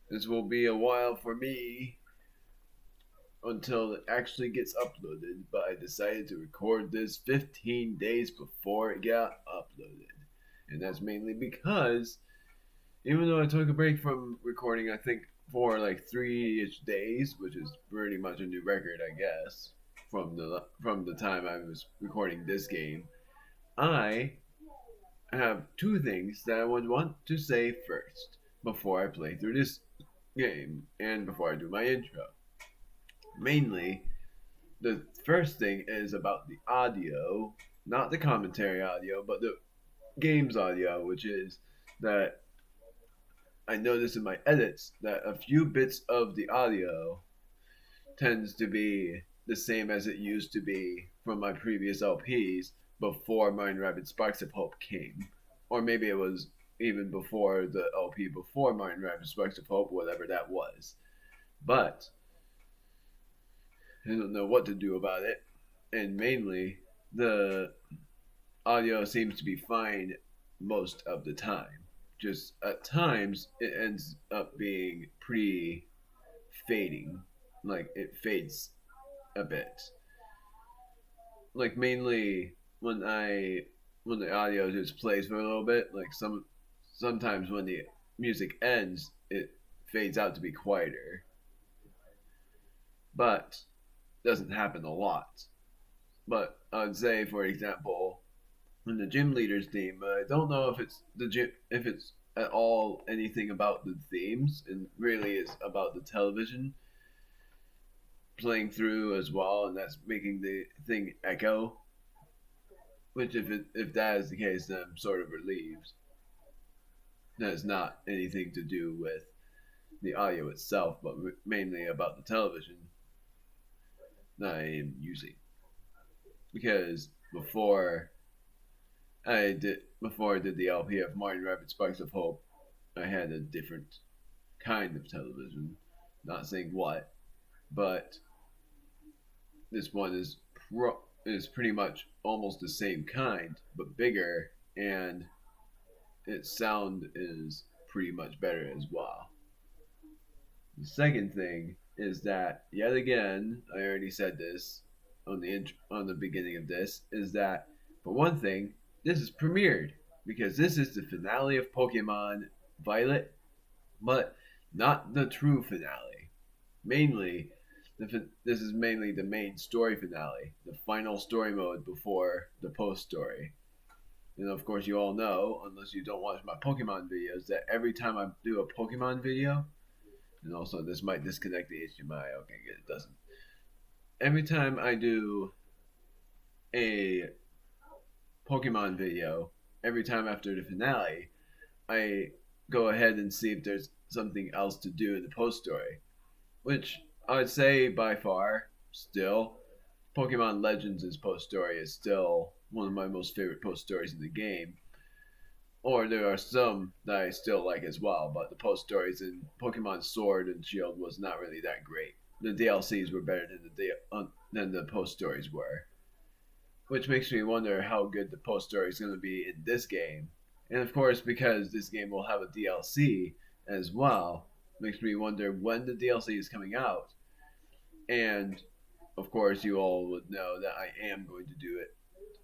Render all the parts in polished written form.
This will be a while for me until it actually gets uploaded, but I decided to record this 15 days before it got uploaded. And that's mainly because even though I took a break from recording, I think for like 3-ish days, which is pretty much a new record, I guess, from the time I was recording this game, I have two things that I would want to say first before I play through this game and before I do my intro. Mainly, the first thing is about the audio, not the commentary audio, but the game's audio, which is that I noticed in my edits that a few bits of the audio tends to be the same as it used to be from my previous LPs before Mind Rapid Sparks of Hope came. Or maybe it was even before the LP before Mind Rapid Sparks of Hope, whatever that was. But I don't know what to do about it. And mainly, the audio seems to be fine most of the time. Just at times, it ends up being pretty fading. Like, it fades a bit. Like, mainly when the audio just plays for a little bit, like sometimes when the music ends, it fades out to be quieter. But doesn't happen a lot. But I would say, for example, in the gym leaders theme, I don't know if it's the gym, if it's at all anything about the themes, and really is about the television playing through as well, and that's making the thing echo. Which, if that is the case, then I'm sort of relieved. That is not anything to do with the audio itself, but mainly about the television that I am using. Because before I did the LP of Martin Rabbit Sparks of Hope, I had a different kind of television. Not saying what, but this one is pretty much almost the same kind, but bigger, and its sound is pretty much better as well. The second thing is that yet again, I already said this on the beginning of this, is that for one thing, this is premiered because this is the finale of Pokemon Violet, but not the true finale. Mainly, this is mainly the main story finale, the final story mode before the post story. And of course, you all know, unless you don't watch my Pokemon videos, that every time I do a Pokemon video, and also this might disconnect the HDMI. Okay, good, it doesn't. Every time I do a Pokemon video, every time after the finale, I go ahead and see if there's something else to do in the post story. Which I would say by far, still, Pokemon Legends' post story is still one of my most favorite post stories in the game. Or there are some that I still like as well, but the post stories in Pokemon Sword and Shield was not really that great. The DLCs were better than the post stories were, which makes me wonder how good the post story is going to be in this game. And of course, because this game will have a DLC as well, makes me wonder when the DLC is coming out. And of course, you all would know that I am going to do it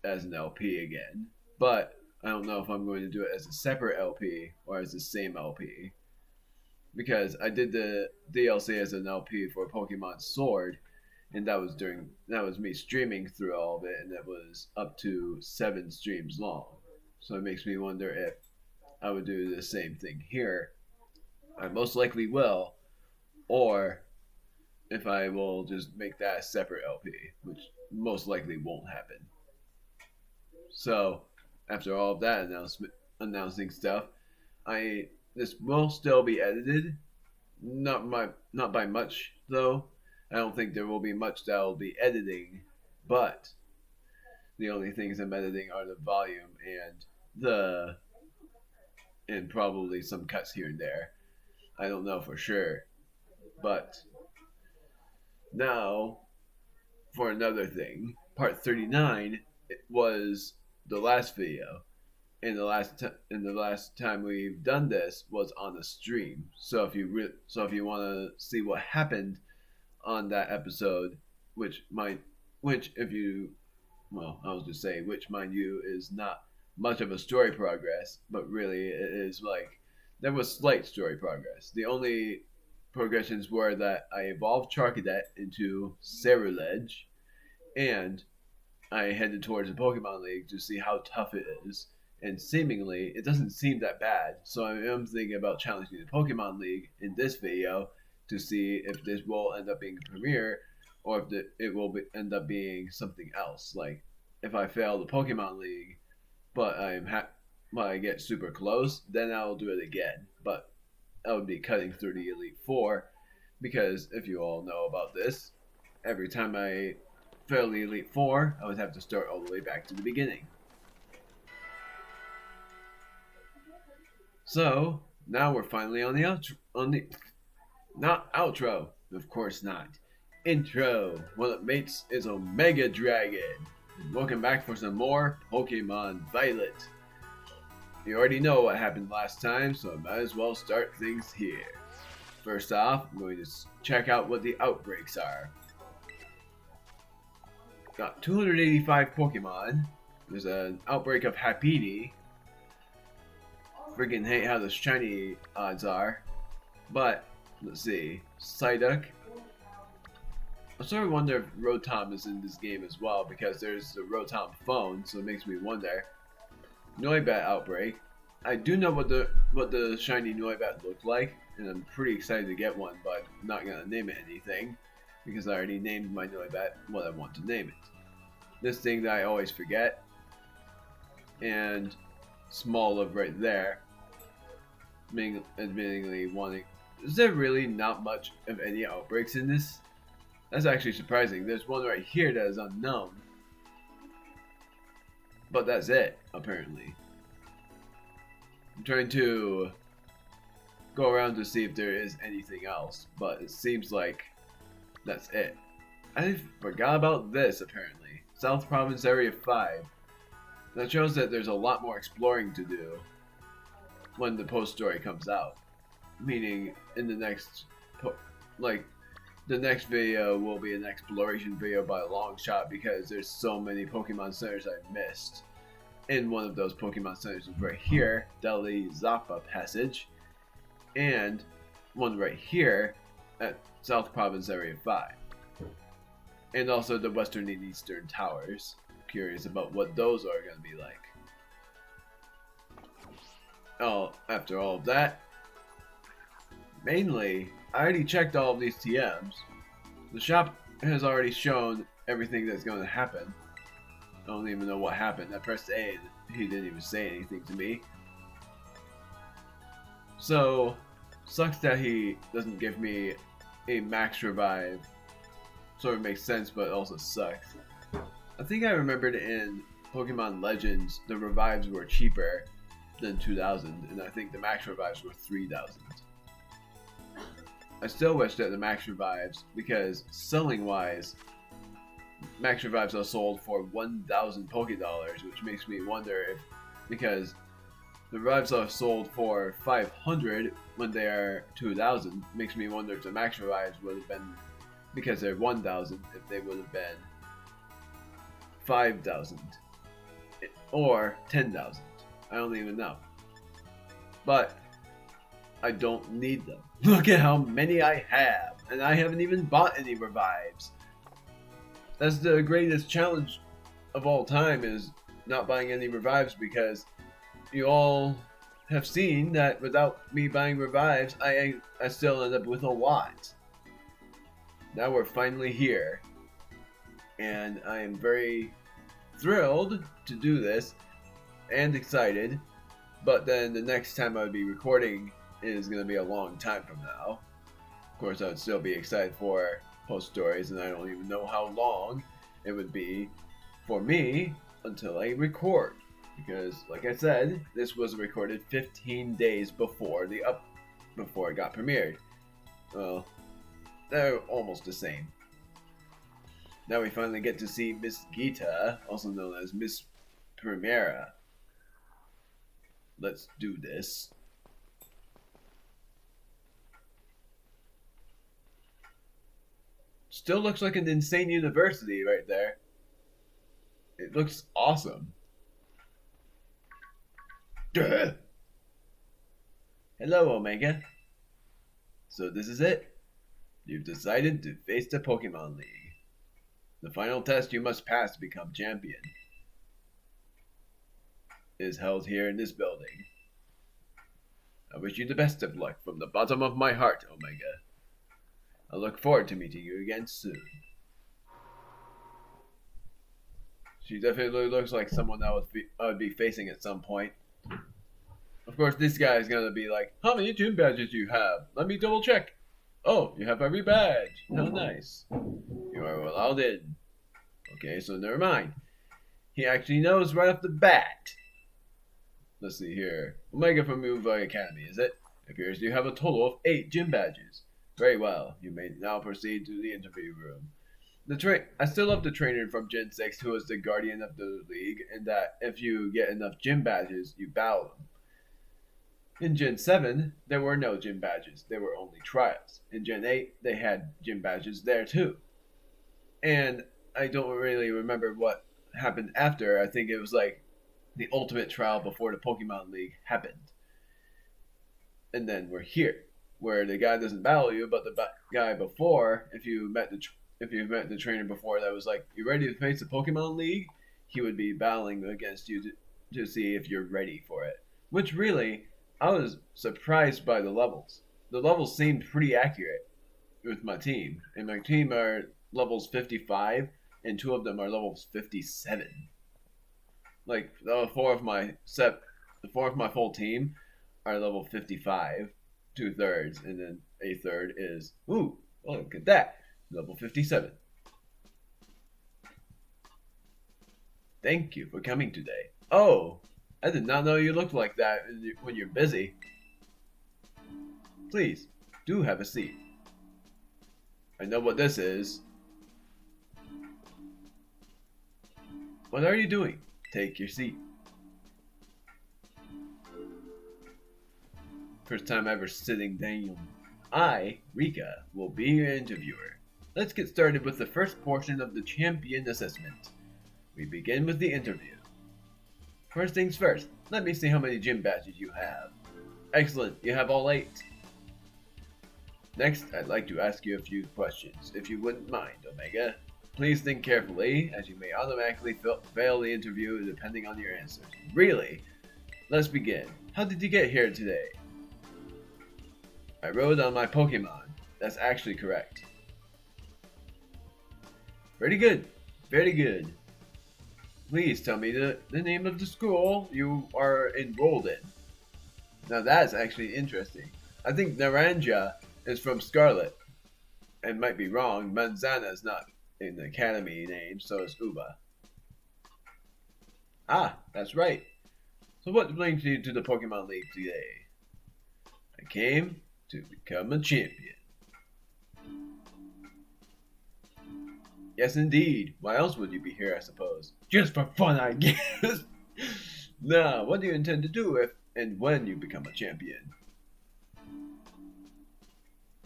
as an LP again, but I don't know if I'm going to do it as a separate LP or as the same LP because I did the DLC as an LP for Pokemon Sword, and that was me streaming through all of it, and it was up to 7 streams long. So it makes me wonder if I would do the same thing here. I most likely will, or if I will just make that a separate LP, which most likely won't happen. So after all of that announcing stuff, I this will still be edited. Not by much though. I don't think there will be much that I'll be editing, but the only things I'm editing are the volume the and probably some cuts here and there. I don't know for sure. But now for another thing, part 39 was the last video. in the last time we've done this was on a stream. So if you want to see what happened on that episode, which if you well, I was just saying, which mind you is not much of a story progress, but really it is like there was slight story progress. The only progressions were that I evolved Charcadet into Ceruledge, and I headed towards the Pokemon League to see how tough it is. And seemingly, it doesn't seem that bad. So I am thinking about challenging the Pokemon League in this video to see if this will end up being a premiere or if it will end up being something else. Like, if I fail the Pokemon League, but I get super close, then I'll do it again. But I would be cutting through the Elite Four because if you all know about this, every time I fail the Elite Four, I would have to start all the way back to the beginning. So now we're finally on the outro. Not outro, of course not. Intro. One of mates is Omega Dragon. And welcome back for some more Pokemon Violet. You already know what happened last time, so I might as well start things here. First off, I'm going to check out what the outbreaks are. Got 285 Pokemon. There's an outbreak of Happiny. Freaking hate how the shiny odds are. But, let's see. Psyduck. I sort of wonder if Rotom is in this game as well, because there's the Rotom phone, so it makes me wonder. Noibat outbreak. I do know what the shiny Noibat looked like, and I'm pretty excited to get one, but I'm not going to name it anything, because I already named my Noibat what I want to name it. This thing that I always forget, and Smoliv right there, admittingly wanting... Is there really not much of any outbreaks in this? That's actually surprising. There's one right here that is unknown. But that's it, apparently. I'm trying to go around to see if there is anything else, but it seems like that's it. I forgot about this, apparently. South Province Area 5. That shows that there's a lot more exploring to do when the post story comes out. Meaning, in the next, the next video will be an exploration video by a long shot because there's so many Pokemon centers I missed. And one of those Pokemon centers is right here, Delhi Zappa Passage, and one right here at South Province Area 5. And also the Western and Eastern Towers. Curious about what those are going to be like. Oh, after all of that, mainly, I already checked all of these TMs. The shop has already shown everything that's going to happen. I don't even know what happened. I pressed A and he didn't even say anything to me. So, sucks that he doesn't give me a max revive. Sort of makes sense, but also sucks. I think I remembered in Pokemon Legends, the revives were cheaper than 2,000, and I think the max revives were 3,000. I still wish that the max revives, because selling wise, max revives are sold for 1,000 Pokédollars, which makes me wonder if, because the revives are sold for 500 when they are 2,000, makes me wonder if the max revives would have been, because they're 1,000, if they would have been 5,000 or 10,000. I don't even know. But I don't need them. Look at how many I have, and I haven't even bought any revives. That's the greatest challenge of all time, is not buying any revives, because you all have seen that without me buying revives, I still end up with a lot. Now we're finally here, and I am very thrilled to do this and excited, but then the next time I would be recording is going to be a long time from now. Of course, I would still be excited for post stories, and I don't even know how long it would be for me until I record, because like I said, this was recorded 15 days before before it got premiered. Well, they're almost the same. Now we finally get to see Miss Gita, also known as Miss Primera. let's do this. Still looks like an insane university right there. It looks awesome. Duh. Hello, Omega. So this is it. You've decided to face the Pokemon League. The final test you must pass to become champion is held here in this building. I wish you the best of luck from the bottom of my heart, Omega. I look forward to meeting you again soon. She definitely looks like someone I would be facing at some point. Of course, this guy is going to be like, how many gym badges do you have? Let me double check. Oh, you have every badge. How nice. You are allowed in. Okay, so never mind. He actually knows right off the bat. Let's see here. Omega from Uva Academy, is it? It appears you have a total of 8 gym badges. Very well. You may now proceed to the interview room. I still love the trainer from Gen 6 who is the guardian of the league, and that if you get enough gym badges, you battle them. In Gen 7, there were no gym badges. There were only trials. In Gen 8, they had gym badges there too. And I don't really remember what happened after. I think it was like the ultimate trial before the Pokemon League happened. And then we're here, where the guy doesn't battle you, but the guy before, if you met the trainer before that was like, you ready to face the Pokemon League? He would be battling against you to see if you're ready for it. Which really, I was surprised by the levels. The levels seemed pretty accurate with my team. And my team are levels 55, and 2 of them are levels 57. Like, the 4 of my full team are level 55, 2/3, and then a third is, ooh, oh, look at that, level 57. Thank you for coming today. Oh, I did not know you looked like that when you're busy. Please, do have a seat. I know what this is. What are you doing? Take your seat. First time ever sitting down. I, Rika, will be your interviewer. Let's get started with the first portion of the champion assessment. We begin with the interview. First things first, let me see how many gym badges you have. Excellent, you have all 8. Next, I'd like to ask you a few questions, if you wouldn't mind, Omega. Please think carefully, as you may automatically fail the interview depending on your answers. Really? Let's begin. How did you get here today? I rode on my Pokemon. That's actually correct. Very good. Very good. Please tell me the name of the school you are enrolled in. Now that's actually interesting. I think Naranja is from Scarlet. I might be wrong. Manzana is not in the academy name, so is Uba. Ah, that's right. So what brings you to the Pokemon League today? I came to become a champion. Yes, indeed. Why else would you be here, I suppose? Just for fun, I guess. Now, what do you intend to do if and when you become a champion?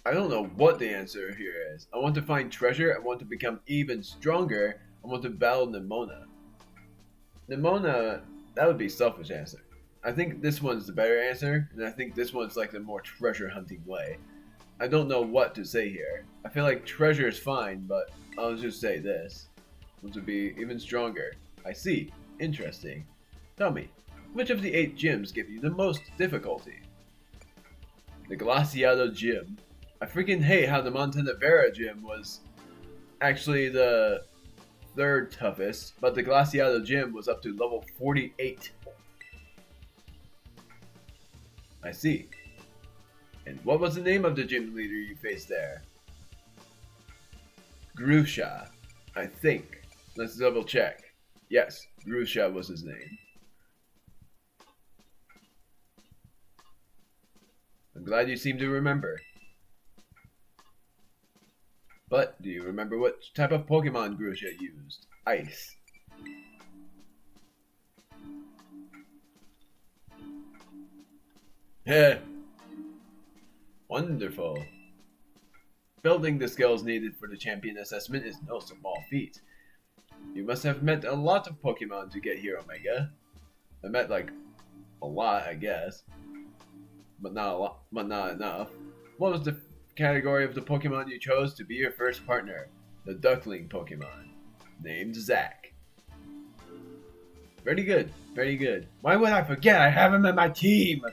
I don't know what the answer here is. I want to find treasure, I want to become even stronger, I want to battle Nemona. Nemona, that would be a selfish answer. I think this one's the better answer, and I think this one's like the more treasure hunting way. I don't know what to say here. I feel like treasure is fine, but I'll just say this. I want to be even stronger. I see. Interesting. Tell me, which of the 8 gyms give you the most difficulty? The Glaciado Gym. I freaking hate how the Montanavera Gym was actually the 3rd toughest, but the Glaciado Gym was up to level 48. I see. And what was the name of the gym leader you faced there? Grusha, I think. Let's double check. Yes, Grusha was his name. I'm glad you seem to remember. But do you remember what type of Pokemon Grusha used? Ice. Heh. Wonderful. Building the skills needed for the champion assessment is no small feat. You must have met a lot of Pokemon to get here, Omega. I met like a lot, I guess, but not a lot, but not enough. What was the category of the Pokemon you chose to be your first partner? The Duckling Pokemon, named Zack. Very good, very good. Why would I forget? I have him in my team.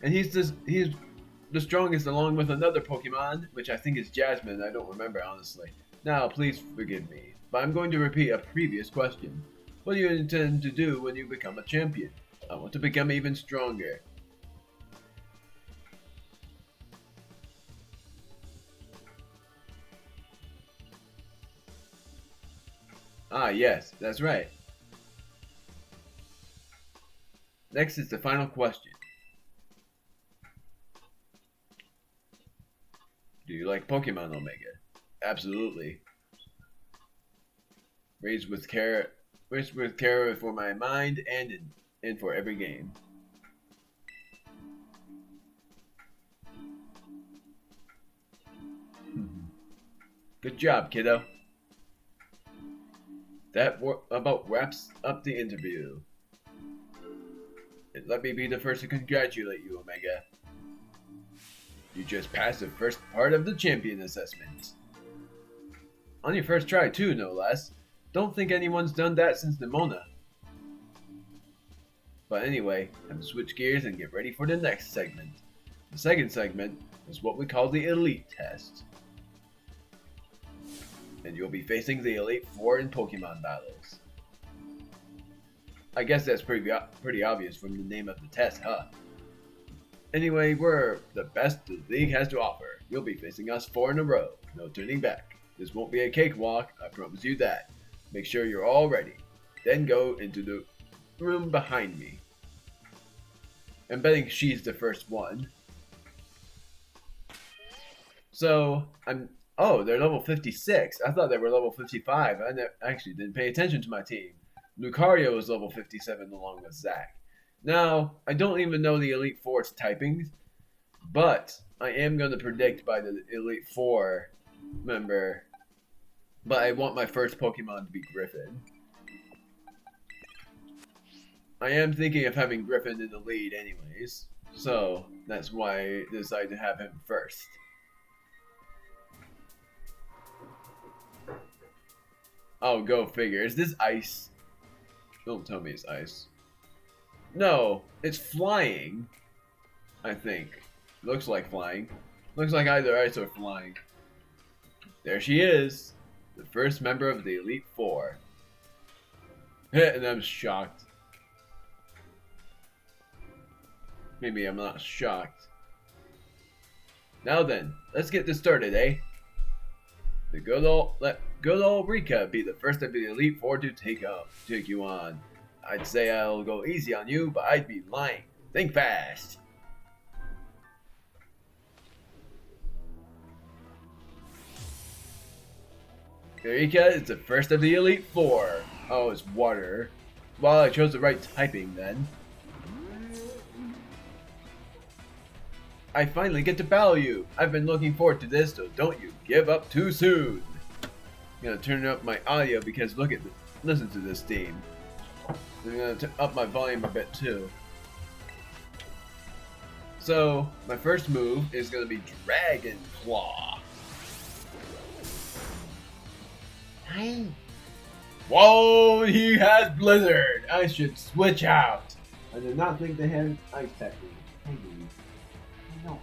And he's the strongest along with another Pokemon, which I think is Jasmine. I don't remember honestly. Now, please forgive me, but I'm going to repeat a previous question. What do you intend to do when you become a champion? I want to become even stronger. Ah, yes, that's right. Next is the final question. Do you like Pokemon, Omega? Absolutely. Raised with care for my mind and for every game. Good job, kiddo. That about wraps up the interview. And let me be the first to congratulate you, Omega. You just passed the first part of the champion assessment. On your first try too, no less. Don't think anyone's done that since Nemona. But anyway, time to switch gears and get ready for the next segment. The second segment is what we call the Elite Test. And you'll be facing the Elite Four in Pokemon battles. I guess that's pretty obvious from the name of the test, huh? Anyway, we're the best the league has to offer. You'll be facing us 4 in a row. No turning back. This won't be a cakewalk, I promise you that. Make sure you're all ready. Then go into the room behind me. I'm betting she's the first one. So, oh, they're level 56. I thought they were level 55. I actually didn't pay attention to my team. Lucario is level 57 along with Zack. Now, I don't even know the Elite Four's typings, but I am going to predict by the Elite Four member. But I want my first Pokemon to be Griffin. I am thinking of having Griffin in the lead anyways, so that's why I decided to have him first. Oh, go figure. Is this ice? Don't tell me it's ice. No, it's flying. I think. Looks like flying. Looks like either ice or flying. There she is. The first member of the Elite Four. And I'm shocked. Maybe I'm not shocked. Now then, let's get this started, eh? Let good old Rika be the first of the Elite Four to take you on. I'd say I'll go easy on you, but I'd be lying. Think fast. Rika is the first of the Elite Four. Oh, it's water. Well, I chose the right typing then. I finally get to battle you. I've been looking forward to this, so don't you give up too soon. I'm gonna turn up my audio because listen to this theme. I'm gonna up my volume a bit too. So my first move is gonna be Dragon Claw. Hi. Whoa! He has Blizzard. I should switch out. I did not think they had Ice Technique. No.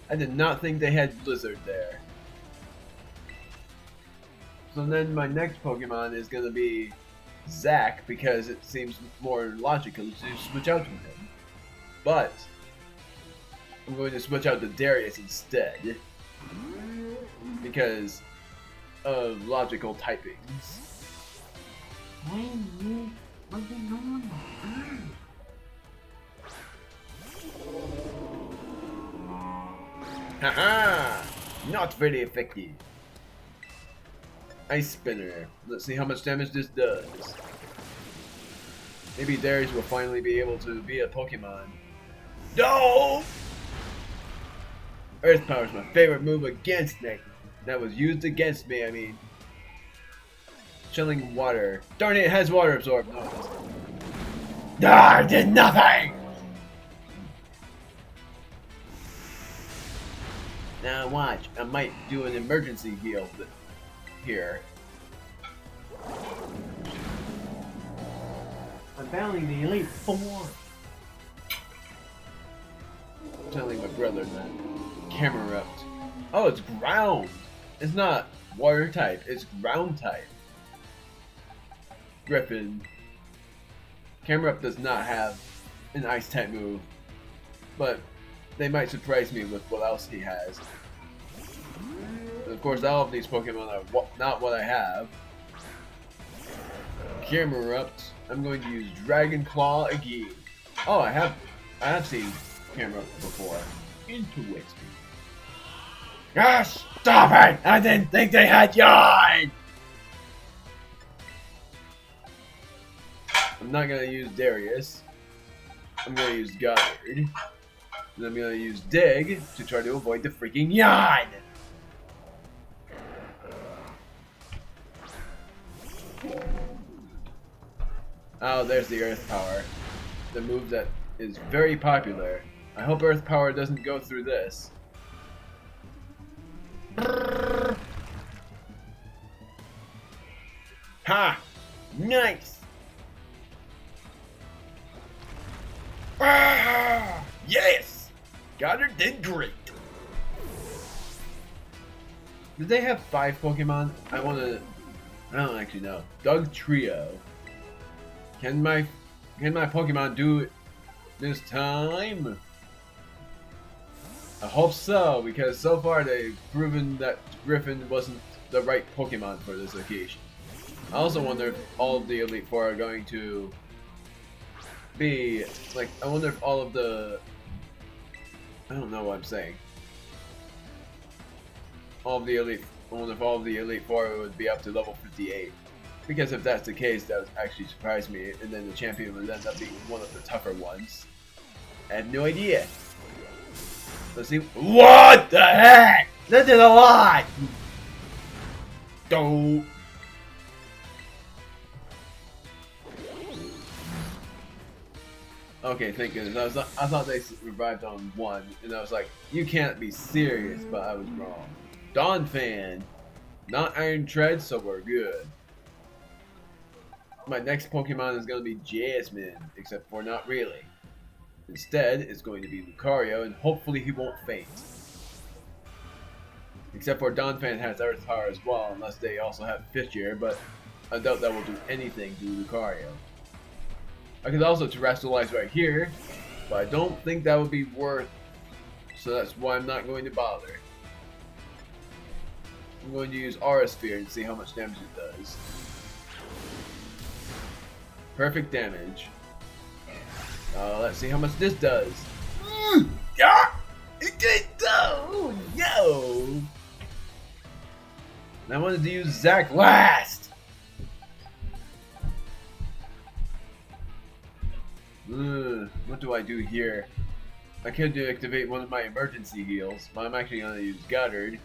I did not think they had Blizzard there. So then my next Pokemon is going to be Zack because it seems more logical to switch out with him. But I'm going to switch out to Darius instead because of logical typings. Haha! Not very effective. Ice Spinner. Let's see how much damage this does. Maybe Darius will finally be able to be a Pokemon. No! Earth Power is my favorite move against me. That was used against me, I mean. Chilling water. Darn it, it has water absorb. No, it doesn't. Ah, I did nothing! Now watch, I might do an emergency heal here. I'm battling the Elite Four. I'm telling my brother that. Camerupt. Oh, it's ground. It's not water type, it's ground type. Griffin. Camerupt does not have an ice type move, but they might surprise me with what else he has. And of course, all of these Pokemon are not what I have. Camerupt. I'm going to use Dragon Claw again. Oh, I have seen Camerupt before. Interesting. Ah, stop it! I didn't think they had yarn! I'm not gonna use Darius. I'm gonna use Goddard. And I'm gonna use Dig to try to avoid the freaking yarn! Oh, there's the Earth Power. The move that is very popular. I hope Earth Power doesn't go through this. Ha! Nice! Ah! Yes! Goddard did great! Did they have 5 Pokemon? I don't actually know. Doug Trio. Can my Pokemon do it this time? I hope so, because so far they've proven that Griffin wasn't the right Pokemon for this occasion. I also wonder if all of the Elite Four are going to be like. I wonder if all of the. I don't know what I'm saying. All of the Elite. I wonder if all of the Elite Four would be up to level 58. Because if that's the case, that would actually surprise me, and then the champion would end up being one of the tougher ones. I have no idea. Let's see. What the heck? That did a lot! Go. Okay, thank goodness. I thought they revived on 1, and I was like, you can't be serious, but I was wrong. Donphan. Not Iron Tread, so we're good. My next Pokemon is going to be Jasmine, except for not really. Instead, it's going to be Lucario, and hopefully he won't faint. Except for Donphan has Earth Power as well, unless they also have Fissure, but I doubt that will do anything to Lucario. I could also Terrestrialize right here, but I don't think that would be worth, so that's why I'm not going to bother. I'm going to use Aura Sphere and see how much damage it does. Perfect damage. Let's see how much this does. Yeah! It did go! No! I wanted to use Zac last! What do I do here? I could activate one of my emergency heals, but I'm actually going to use Goddard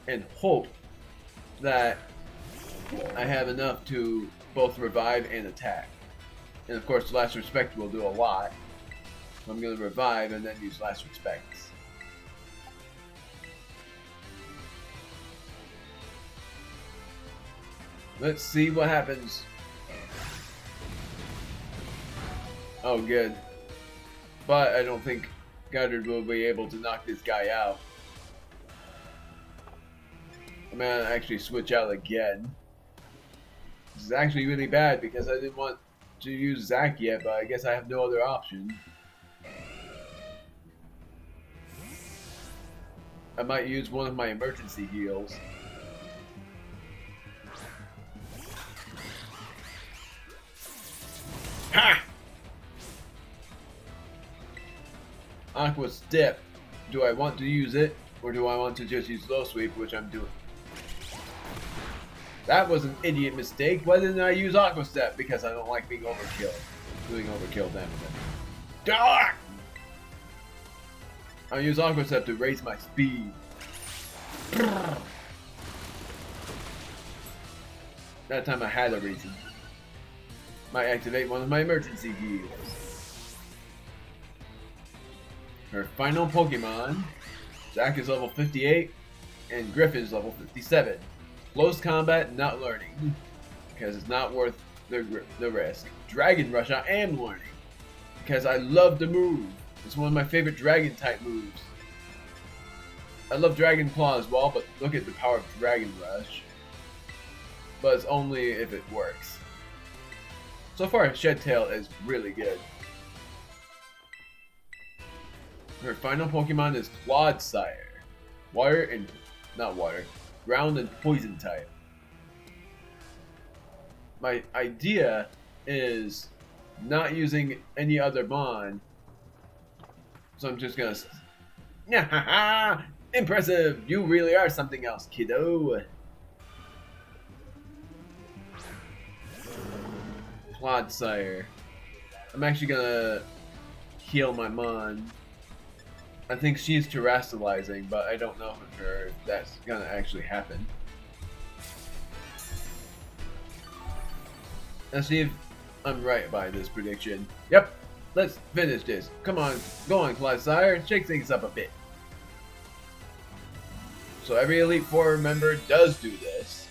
and hope that I have enough to both revive and attack. And of course, Last Respect will do a lot. So I'm going to revive and then use Last Respects. Let's see what happens. Oh, good. But I don't think Goddard will be able to knock this guy out. I'm going to actually switch out again. This is actually really bad because I didn't want to use Zac yet, but I guess I have no other option. I might use one of my emergency heals. Ha! Aqua Step. Do I want to use it, or do I want to just use Low Sweep, which I'm doing? That was an idiot mistake. Why didn't I use Aqua Step? Because I don't like being overkilled. doing overkill damage. Ah! I'll use Aqua Step to raise my speed. That time I had a reason. Might activate one of my emergency heals. Her final Pokemon. Zack is level 58 and Griffin is level 57. Close combat, not learning. Because it's not worth the risk. Dragon Rush, I am learning. Because I love the move. It's one of my favorite dragon type moves. I love Dragon Claw as well, but look at the power of Dragon Rush. But it's only if it works. So far, Shed Tail is really good. Her final Pokemon is Clodsire. Ground and Poison type. My idea is not using any other Mon. So I'm just gonna... Impressive! You really are something else, kiddo. Clodsire. I'm actually gonna heal my Mon. I think she's terrestrializing, but I don't know for sure if that's gonna actually happen. Let's see if I'm right by this prediction. Yep, let's finish this. Come on, go on, Clodsire. Shake things up a bit. So every Elite Four member does do this.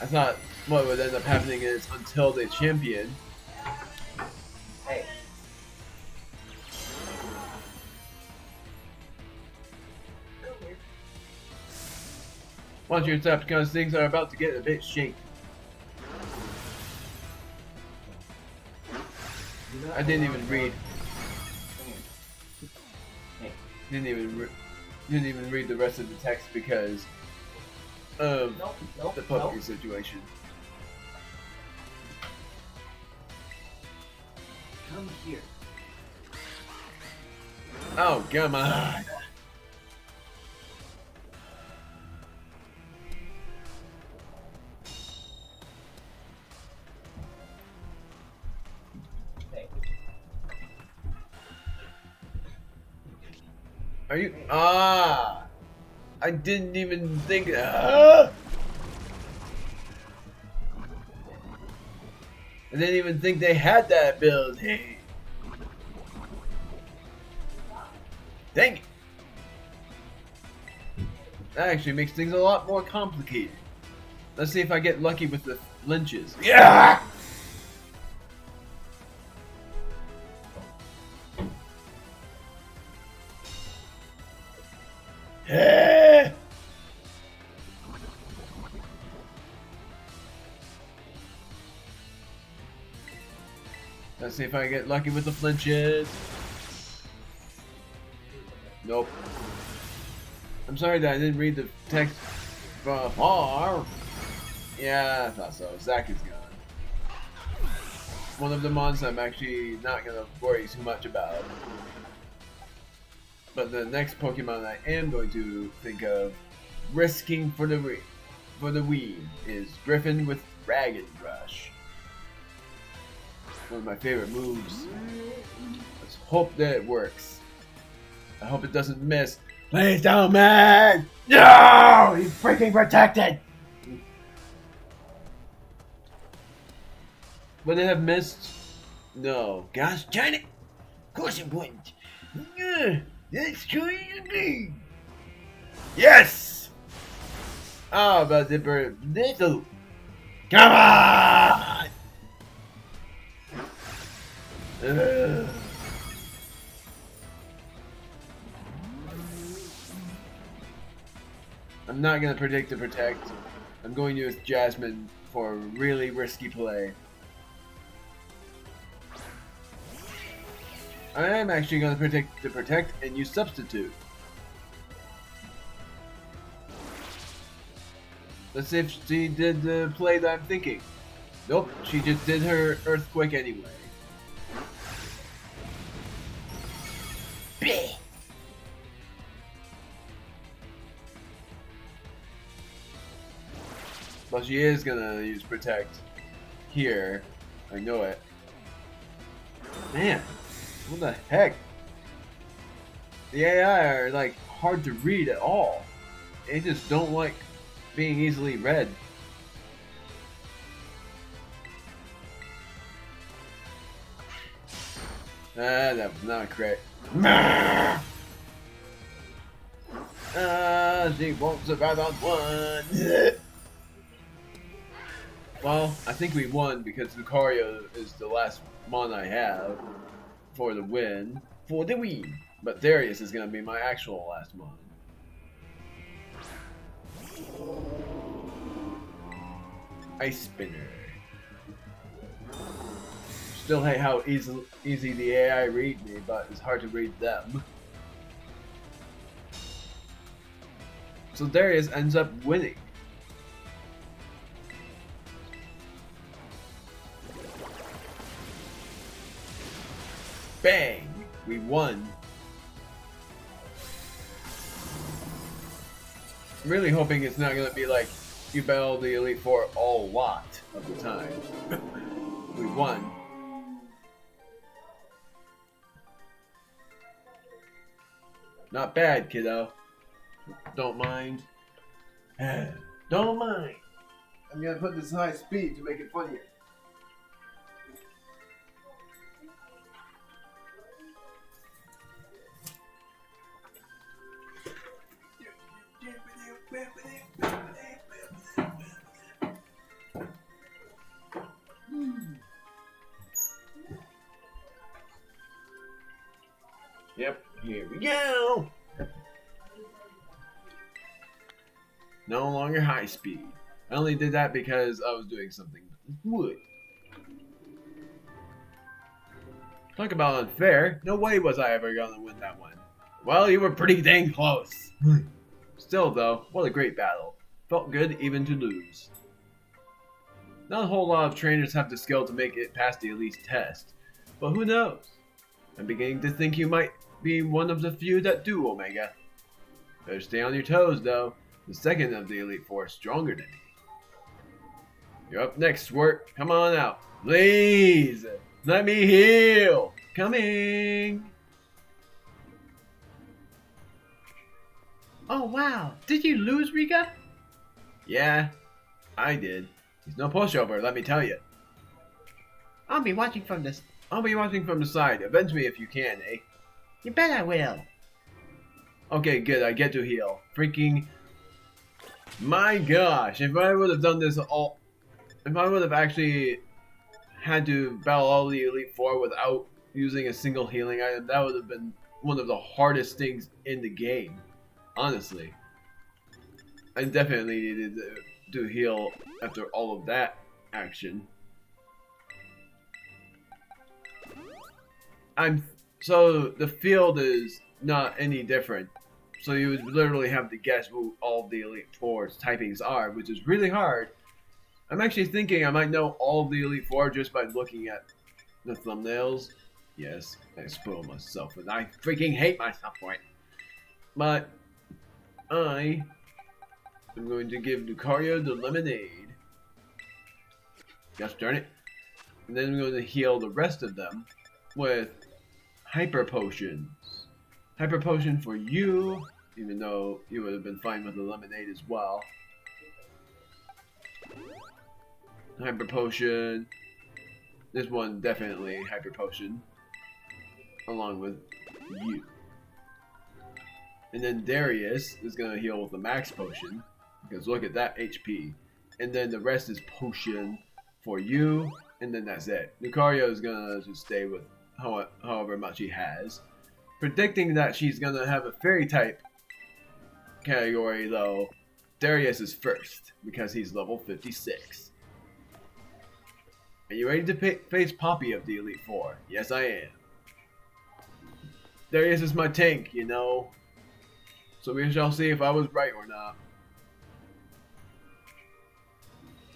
I thought what would end up happening is until they champion. Hey. Watch your step because things are about to get a bit shaky. I didn't even read. Didn't even read the rest of the text because of the puppy situation. Come here. Oh, come on. Are you? Ah! I didn't even think. I didn't even think they had that ability. Dang it! That actually makes things a lot more complicated. Let's see if I get lucky with the flinches. Yeah! Let's see if I get lucky with the flinches. Nope. I'm sorry that I didn't read the text far. Yeah, I thought so. Zack is gone. One of the mons I'm actually not gonna worry too much about. But the next Pokemon I am going to think of risking for the win is Griffin with Dragon Rush. One of my favorite moves. Let's hope that it works. I hope it doesn't miss. Please don't miss! No! He's freaking protected! Would it have missed? No. Gosh darn it! Of course it wouldn't. That's crazy. Yes! Oh, but the bird. Little. Come on! Ugh. I'm not gonna predict to protect. I'm going to use Jasmine for a really risky play. I am actually going to protect and use Substitute. Let's see if she did the play that I'm thinking. Nope, she just did her Earthquake anyway. Bleh. But she is gonna use Protect. here. I know it. Man, what the heck? The AI are like hard to read at all. They just don't like being easily read. Ah, that was not correct. She won't survive on one. Well, I think we won because Lucario is the last mon I have for the win. For the win. But Darius is gonna be my actual last mon. Ice Spinner. Still hate how easy the AI read me, but it's hard to read them. So Darius ends up winning. Bang! We won. I'm really hoping it's not gonna be like you battle the Elite Four a lot of the time. We won. Not bad, kiddo. Don't mind. Don't mind. I'm gonna put this high speed to make it funnier. Yep, here we go. No longer high speed. I only did that because I was doing something wood. Talk about unfair. No way was I ever gonna win that one. Well, you were pretty dang close. Still though, what a great battle. Felt good even to lose. Not a whole lot of trainers have the skill to make it past the Elite test. But who knows? I'm beginning to think you might be one of the few that do, Omega. Better stay on your toes though. The second of the Elite Four is stronger than me. You're up next, Swirt. Come on out. Please! Let me heal! Coming! Oh wow, did you lose, Rika? Yeah, I did. He's no pushover, let me tell you. I'll be watching from the side. Avenge me if you can, eh? You bet I will. Okay, good, I get to heal. Freaking... My gosh, if I would have done this all... If I would have actually had to battle all the Elite Four without using a single healing item, that would have been one of the hardest things in the game. Honestly. I definitely needed to heal after all of that action. So the field is not any different. So you would literally have to guess who all of the Elite Four's typings are, which is really hard. I'm actually thinking I might know all of the Elite Four just by looking at the thumbnails. Yes, I spoil myself, and I freaking hate myself for it. But I am going to give Lucario the lemonade. Gosh darn it. And then I'm going to heal the rest of them with Hyper Potions. Hyper Potion for you, even though you would have been fine with the lemonade as well. Hyper Potion. This one definitely Hyper Potion. Along with you. And then Darius is going to heal with the Max Potion. Because look at that HP. And then the rest is Potion for you. And then that's it. Lucario is going to just stay with however much he has. Predicting that she's going to have a Fairy type category though. Darius is first. Because he's level 56. Are you ready to face Poppy of the Elite Four? Yes, I am. Darius is my tank, you know. So we shall see if I was right or not.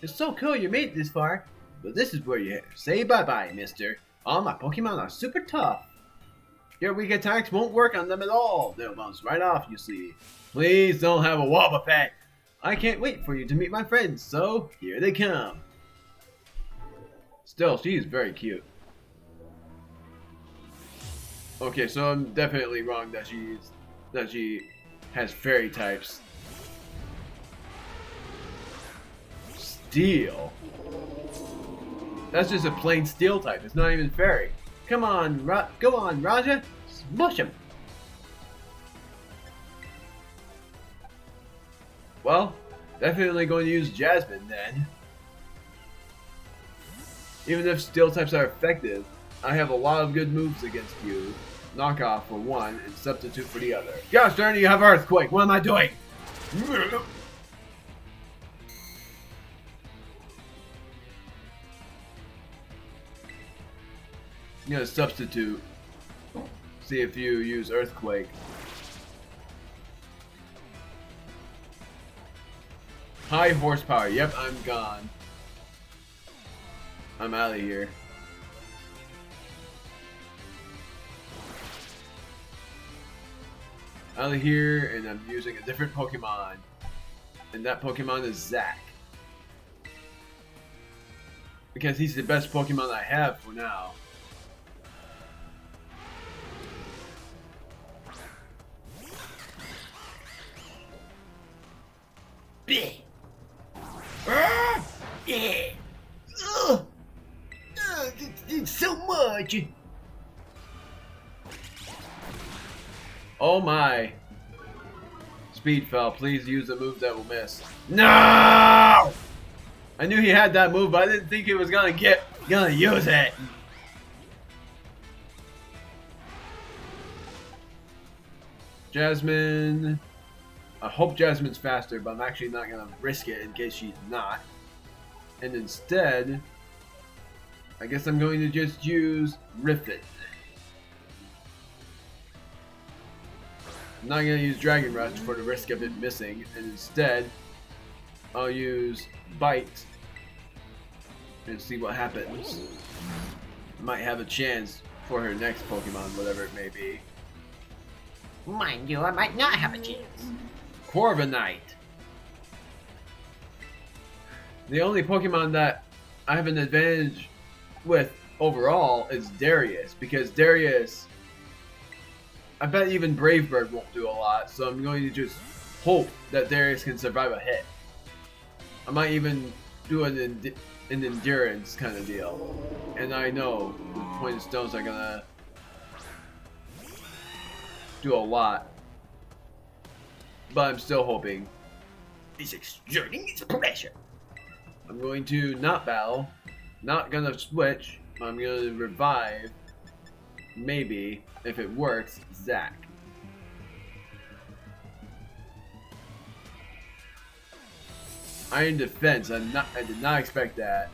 It's so cool you made it this far. But this is where you say bye-bye, mister. All my Pokemon are super tough. Your weak attacks won't work on them at all. They'll bounce right off, you see. Please don't have a Wobbuffet. I can't wait for you to meet my friends, so here they come. Still, she's very cute. Okay, so I'm definitely wrong that she has fairy types. Steel. That's just a plain steel type. It's not even fairy. Come on, go on, Raja. Smush him. Well, definitely going to use Jasmine then. Even if steel types are effective, I have a lot of good moves against you. Knockoff for one and substitute for the other. Gosh darn it, you have Earthquake. What am I doing? I'm gonna substitute. See if you use Earthquake. High horsepower. Yep, I'm gone. I'm out of here. Out of here, and I'm using a different Pokemon. And that Pokemon is Zack. Because he's the best Pokemon I have for now. It's so much. Oh my. Speed fell. Please use a move that will miss. No! I knew he had that move, but I didn't think he was gonna use it. Jasmine. I hope Jasmine's faster, but I'm actually not gonna risk it in case she's not. And instead, I guess I'm going to just use Riffin. I'm not going to use Dragon Rush for the risk of it missing, and instead, I'll use Bite and see what happens. I might have a chance for her next Pokemon, whatever it may be. Mind you, I might not have a chance. Corviknight. The only Pokemon that I have an advantage with overall is Darius, because Darius, I bet even Brave Bird won't do a lot, so I'm going to just hope that Darius can survive a hit. I might even do an endurance kind of deal, and I know the Poison Stones are gonna do a lot, but I'm still hoping. He's exerting his pressure. I'm going to not battle, not gonna switch, I'm gonna revive, maybe, if it works, Zack. Iron Defense, I did not expect that.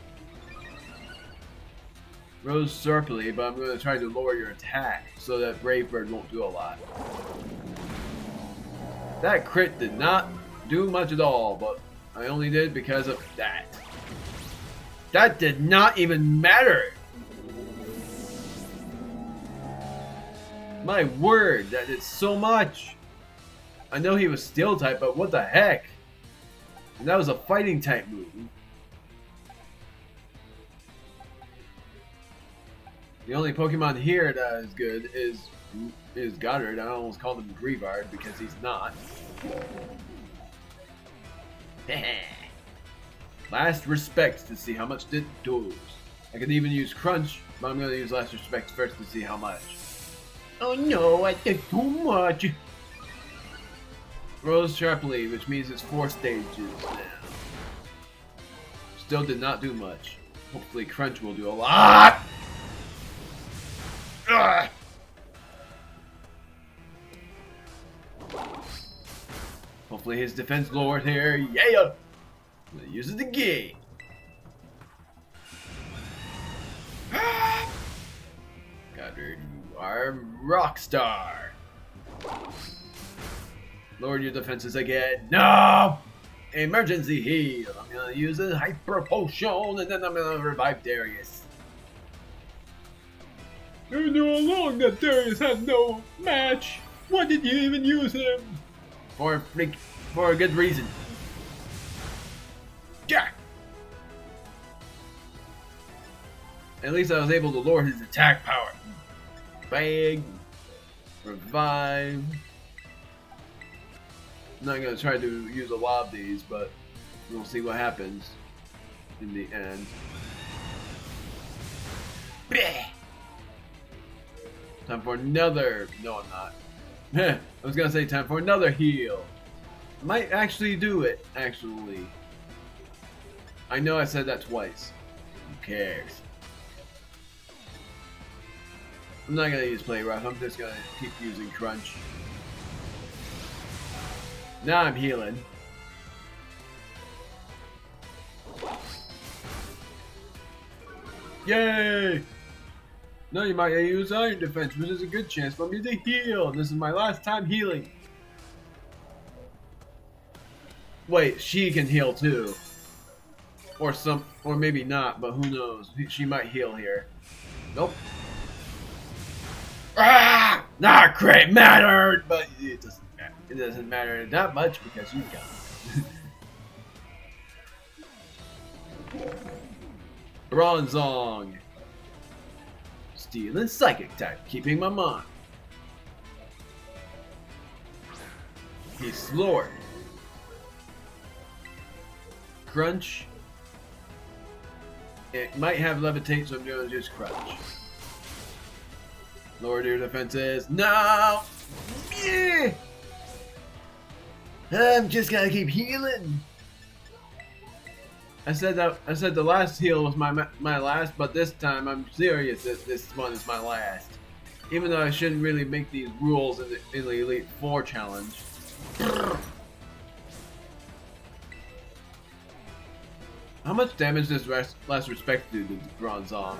Rose Serpently, but I'm gonna try to lower your attack so that Brave Bird won't do a lot. That crit did not do much at all, but I only did because of that. That did not even matter! My word, that is so much! I know he was Steel type, but what the heck? And that was a fighting type move. The only Pokemon here that is good is Goddard. I almost called him Greavard because he's not. Last Respect to see how much it does. I could even use Crunch, but I'm going to use Last Respect first to see how much. Oh no, I did too much. Rose Sharply, which means it's 4 stages now. Still did not do much. Hopefully Crunch will do a lot. Ugh. Hopefully his defense lowered here. Yeah! I'm gonna use it again. Goddard, you are Rockstar. Lower your defenses again. No! Emergency heal. I'm gonna use a Hyper Potion and then I'm gonna revive Darius. I knew all along that Darius had no match. Why did you even use him? For a good reason. Yeah. At least I was able to lower his attack power. Bang. Revive. I'm not gonna try to use a lot of these, but we'll see what happens in the end. Bleh. Time for another. No, I'm not. I was gonna say time for another heal. Might actually do it. Actually, I know I said that twice. Who cares? I'm not gonna use play rough. I'm just gonna keep using crunch. Now I'm healing. Yay! Now you might use iron defense, which is a good chance for me to heal. This is my last time healing. Wait, she can heal too. Or maybe not, but who knows? She might heal here. Nope. Ah! Not great mattered, but it doesn't matter that much because you got it. Bronzong. Steel and Psychic type, keeping my mind. He's slower. Crunch. It might have levitate, so I'm gonna just crunch. Lower your defenses. No! Yeah! I'm just gonna keep healing. I said the last heal was my last, but this time I'm serious that this one is my last. Even though I shouldn't really make these rules in the Elite Four challenge. How much damage does Last Respect do to Bronzong?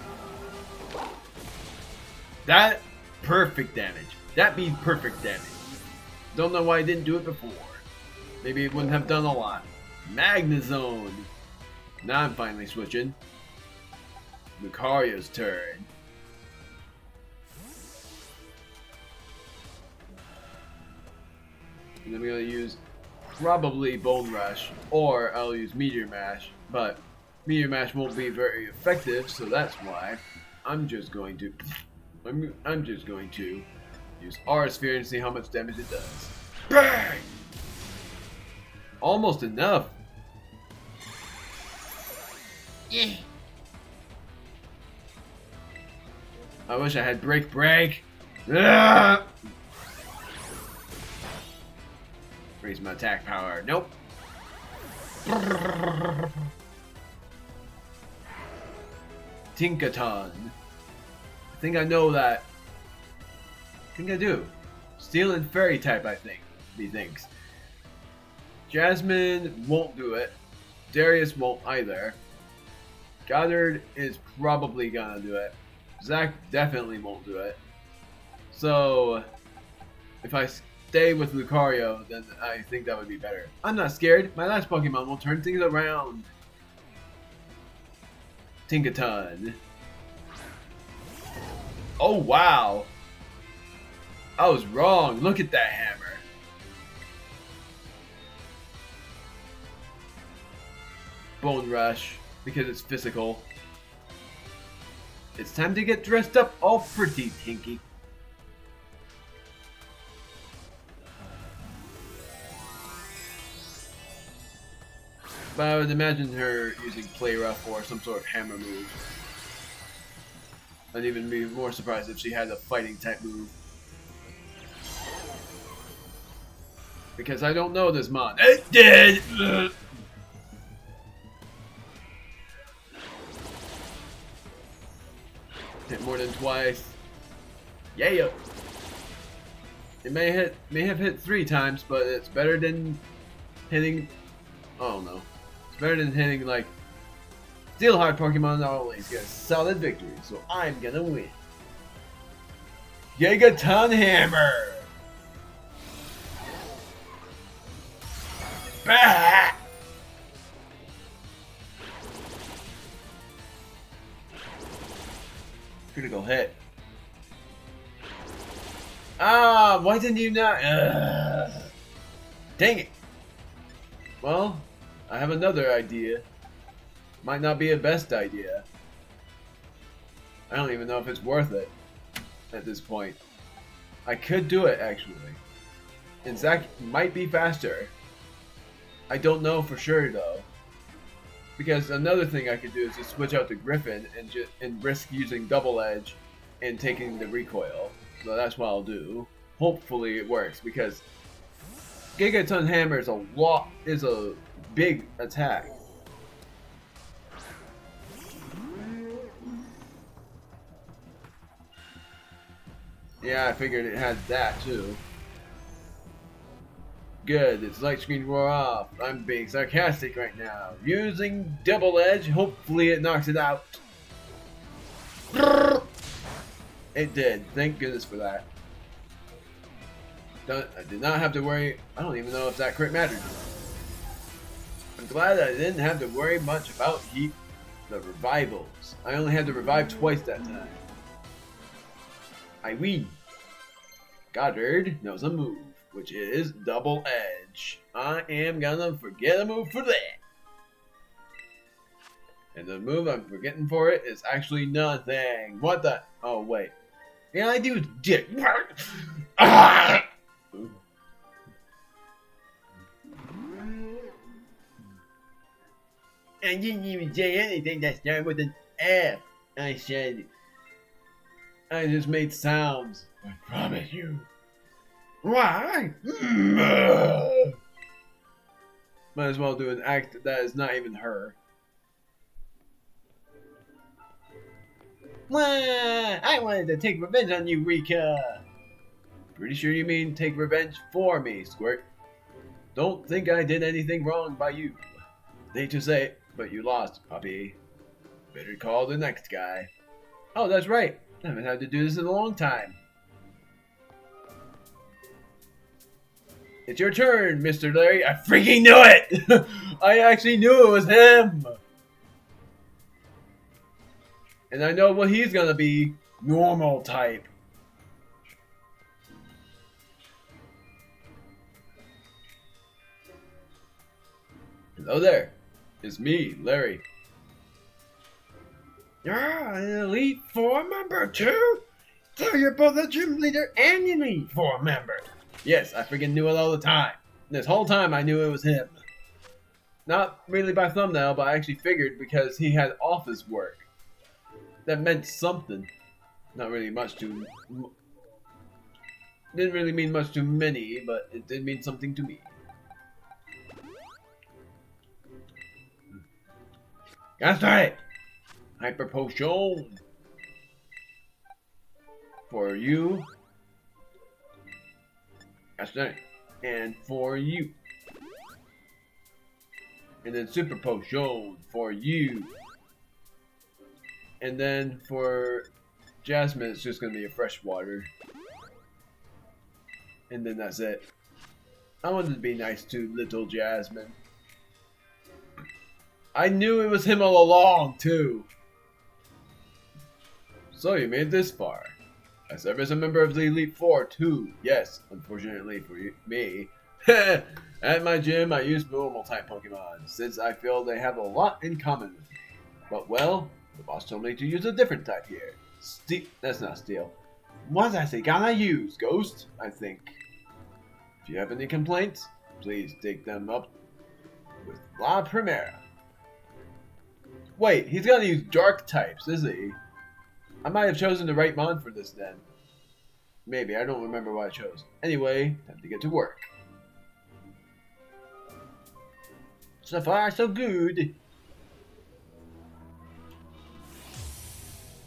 That perfect damage. That be perfect damage. Don't know why I didn't do it before. Maybe it wouldn't have done a lot. Magnezone. Now I'm finally switching. Lucario's turn. And I'm gonna use probably Bone Rush, or I'll use Meteor Mash, but Meteor Mash won't be very effective, so that's why I'm just going to use Aura Sphere and see how much damage it does. Bang! Almost enough. Yeah. I wish I had break. Ah! Raise my attack power. Nope. Tinkaton. I think I know that. I think I do. Steel and Fairy type, I think. He thinks. Jasmine won't do it. Darius won't either. Goddard is probably gonna do it. Zach definitely won't do it. So, if I stay with Lucario, then I think that would be better. I'm not scared. My last Pokemon will turn things around. Tinkaton. Oh, wow. I was wrong. Look at that hammer. Bone Rush, because it's physical. It's time to get dressed up all pretty, Tinky. But I would imagine her using Play Rough or some sort of hammer move. I'd even be more surprised if she had a fighting type move. Because I don't know this mod. It did! Hit more than twice. Yeah. It may have hit 3 times, but it's better than hitting. Oh no, it's better than hitting like Steel Heart Pokemon. Always get a solid victory, so I'm gonna win. Gigaton Hammer. Bah! Critical hit. Ah, why didn't you not? Dang it. Well, I have another idea. Might not be a best idea. I don't even know if it's worth it at this point. I could do it actually. And Zack might be faster. I don't know for sure though. Because another thing I could do is just switch out to Griffin and risk using Double Edge and taking the recoil. So that's what I'll do. Hopefully it works because Gigaton Hammer is a big attack. Yeah, I figured it had that too. Good, its light screen wore off. I'm being sarcastic right now. Using Double Edge, hopefully it knocks it out. It did. Thank goodness for that. I did not have to worry. I don't even know if that crit mattered. I'm glad I didn't have to worry much about the revivals. I only had to revive twice that time. I win. Goddard knows a move, which is Double Edge. I am gonna forget a move for that. And the move I'm forgetting for it is actually nothing. What the? Oh, wait. Yeah, I do dick. I didn't even say anything that started with an F. I said, I just made sounds. I promise you. Why? Might as well do an act that is not even her. Wah! I wanted to take revenge on you, Rika. Pretty sure you mean take revenge for me, Squirt. Don't think I did anything wrong by you. Hate to say it, but you lost, puppy. Better call the next guy. Oh, that's right. I haven't had to do this in a long time. It's your turn, Mr. Larry. I freaking knew it! I actually knew it was him! And I know what he's gonna be. Normal type. Hello there. It's me, Larry. You're an Elite Four member too? So you're both a gym leader and an Elite Four member. Yes, I freaking knew it all the time. This whole time I knew it was him. Not really by thumbnail, but I actually figured because he had office work. That meant something. Not really much to... Didn't really mean much to many, but it did mean something to me. That's right! Hyper Potion! For you. That's right. And for you. And then Super Potion for you. And then for Jasmine, it's just going to be a fresh water. And then that's it. I wanted to be nice to little Jasmine. I knew it was him all along, too. So you made it this far. I serve as a member of the Elite Four, too. Yes, unfortunately for me. At my gym, I use normal type Pokemon, since I feel they have a lot in common with me. But, well, the boss told me to use a different type here. That's not Steel. What I say gonna use? Ghost, I think. If you have any complaints, please take them up with La Primera. Wait, he's gonna use dark types, is he? I might have chosen the right mon for this then. Maybe, I don't remember what I chose. Anyway, time to get to work. So far, so good.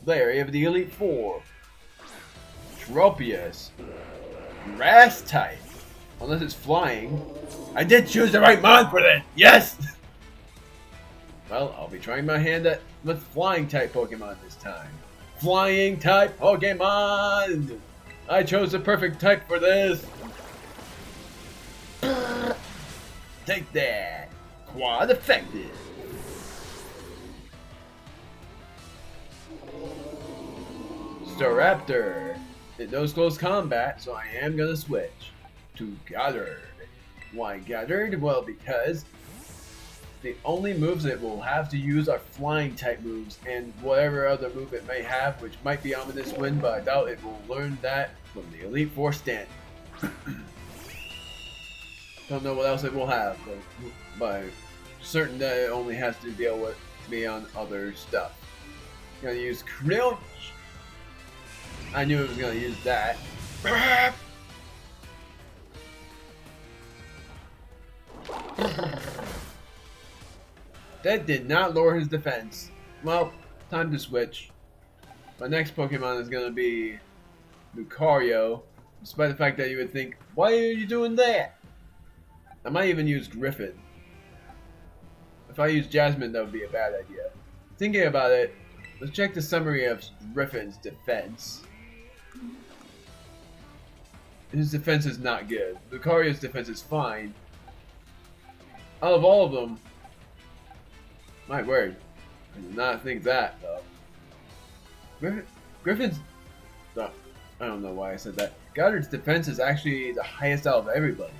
Larry of the Elite Four. Tropius. Grass type. Unless it's flying. I did choose the right mon for that! Yes! Well, I'll be trying my hand with flying type Pokemon this time. Flying type Pokemon! I chose the perfect type for this! Take that! Quad effective! Staraptor! It knows close combat, so I am gonna switch to Goddard. Why Goddard? Well, because the only moves it will have to use are flying type moves and whatever other move it may have, which might be Ominous Wind, but I doubt it will learn that from the Elite Four stand. Don't know what else it will have, but certain that it only has to deal with me on other stuff. Gonna use Crunch. I knew it was gonna use that. That did not lower his defense. Well, time to switch. My next Pokemon is gonna be Lucario, despite the fact that you would think, why are you doing that? I might even use Griffin. If I use Jasmine, that would be a bad idea. Thinking about it, let's check the summary of Griffin's defense. His defense is not good. Lucario's defense is fine. Out of all of them, my word, I did not think that though. Griffin's, no, I don't know why I said that. Goddard's defense is actually the highest out of everybody.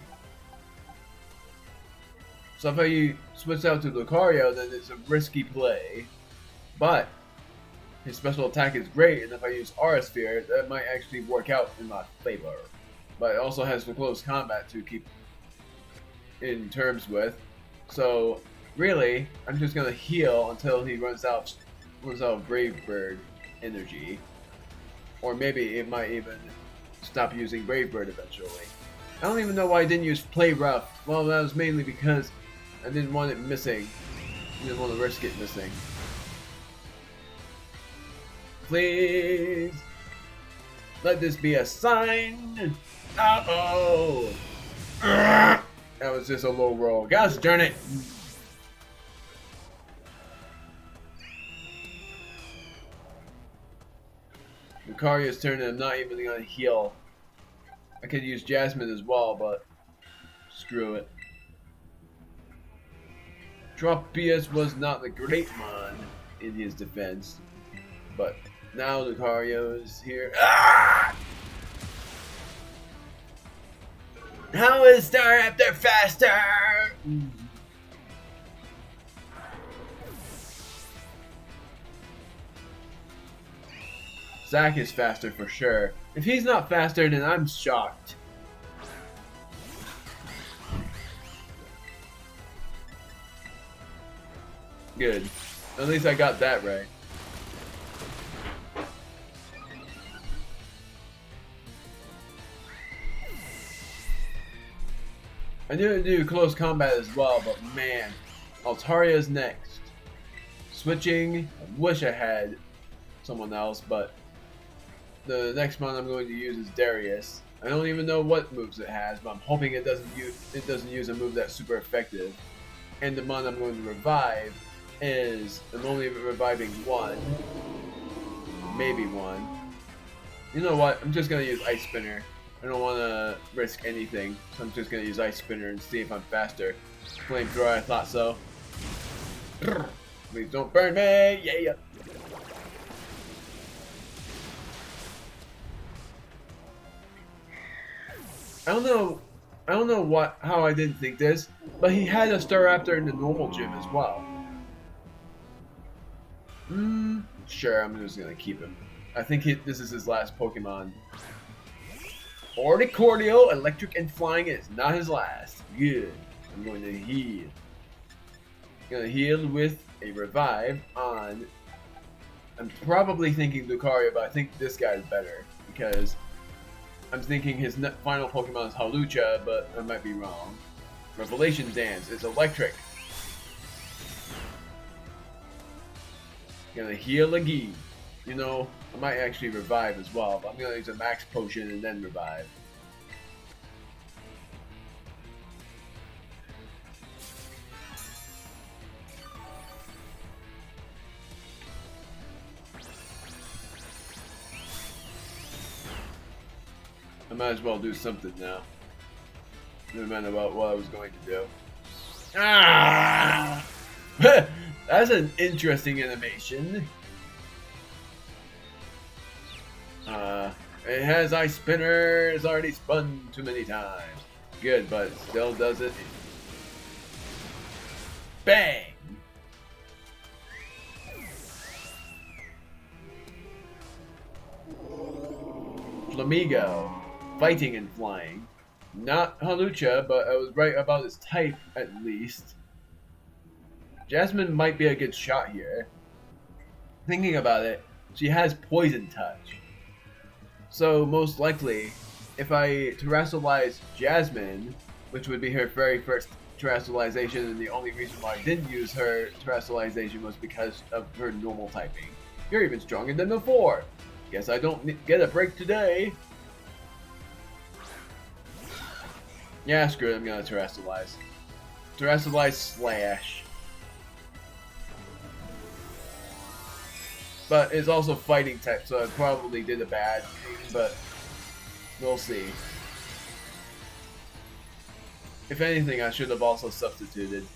So if I switch out to Lucario, then it's a risky play. But his special attack is great, and if I use Aura Sphere, that might actually work out in my favor. But it also has the close combat to keep in terms with. So really, I'm just gonna heal until he runs out of Brave Bird energy. Or maybe it might even stop using Brave Bird eventually. I don't even know why I didn't use Play Rough. Well, that was mainly because I didn't want it missing. I didn't want to risk it missing. Please, let this be a sign. Uh-oh. That was just a low roll. Gosh darn it. Lucario's turn, and I'm not even going to heal. I could use Jasmine as well, but screw it. Tropius was not the great mon in his defense, but now Lucario is here. Ah! How is Staraptor faster? Zach is faster for sure. If he's not faster, then I'm shocked. Good. At least I got that right. I knew to do close combat as well, but man, Altaria's next. Switching, I wish I had someone else, but the next one I'm going to use is Darius. I don't even know what moves it has, but I'm hoping it doesn't use a move that's super effective. And the mon I'm going to revive is, I'm only reviving one, maybe one. You know what? I'm just gonna use Ice Spinner. I don't want to risk anything, so I'm just gonna use Ice Spinner and see if I'm faster. Flamethrower, I thought so. Please don't burn me! Yeah. I don't know how I didn't think this, but he had a Staraptor in the normal gym as well. Sure, I'm just gonna keep him. I think this is his last Pokemon. Orticordio, electric and flying is not his last. Good. I'm going to heal. I'm gonna heal with a revive on. I'm probably thinking Lucario, but I think this guy's better because I'm thinking his final Pokemon is Hawlucha, but I might be wrong. Revelation Dance is electric. Gonna heal again. You know, I might actually revive as well, but I'm gonna use a max potion and then revive. I might as well do something now. No matter what I was going to do. Ah! That's an interesting animation. It has Ice Spinner. It's already spun too many times. Good, but still does it. Bang! Flamigo. Fighting and flying. Not Halucha, but I was right about his type, at least. Jasmine might be a good shot here. Thinking about it, she has Poison Touch. So, most likely, if I Terrasilize Jasmine, which would be her very first Terrasalization, and the only reason why I didn't use her Terrasalization was because of her normal typing. You're even stronger than before. Guess I don't get a break today. Yeah, screw it, I'm gonna Terrasilize. Terrasilize Slash. But it's also fighting type, so I probably did a bad thing, but we'll see. If anything, I should have also substituted.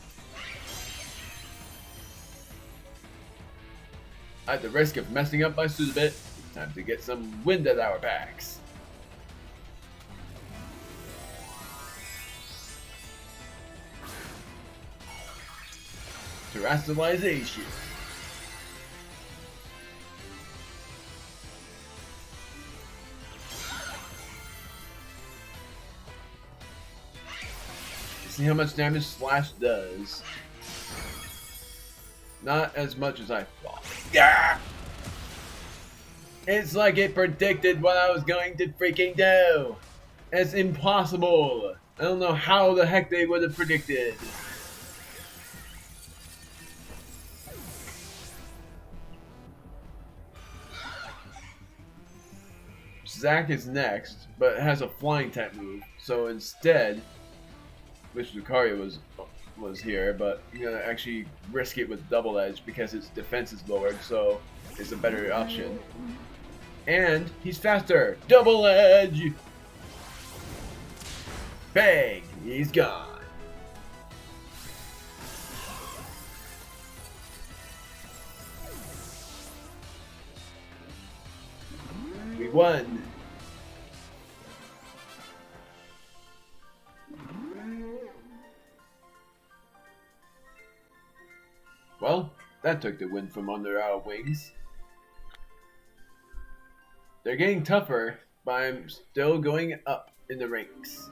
At the risk of messing up my suit a bit, time to get some wind at our backs. Terrastilization. See how much damage Slash does. Not as much as I thought. Yeah! It's like it predicted what I was going to freaking do. It's impossible. I don't know how the heck they would have predicted. Zack is next, but it has a flying type move. So instead, which Lucario was here, but I'm gonna actually risk it with Double Edge because its defense is lowered, so it's a better option. And he's faster! Double Edge! Bang! He's gone. We won! Well, that took the wind from under our wings. They're getting tougher, but I'm still going up in the ranks.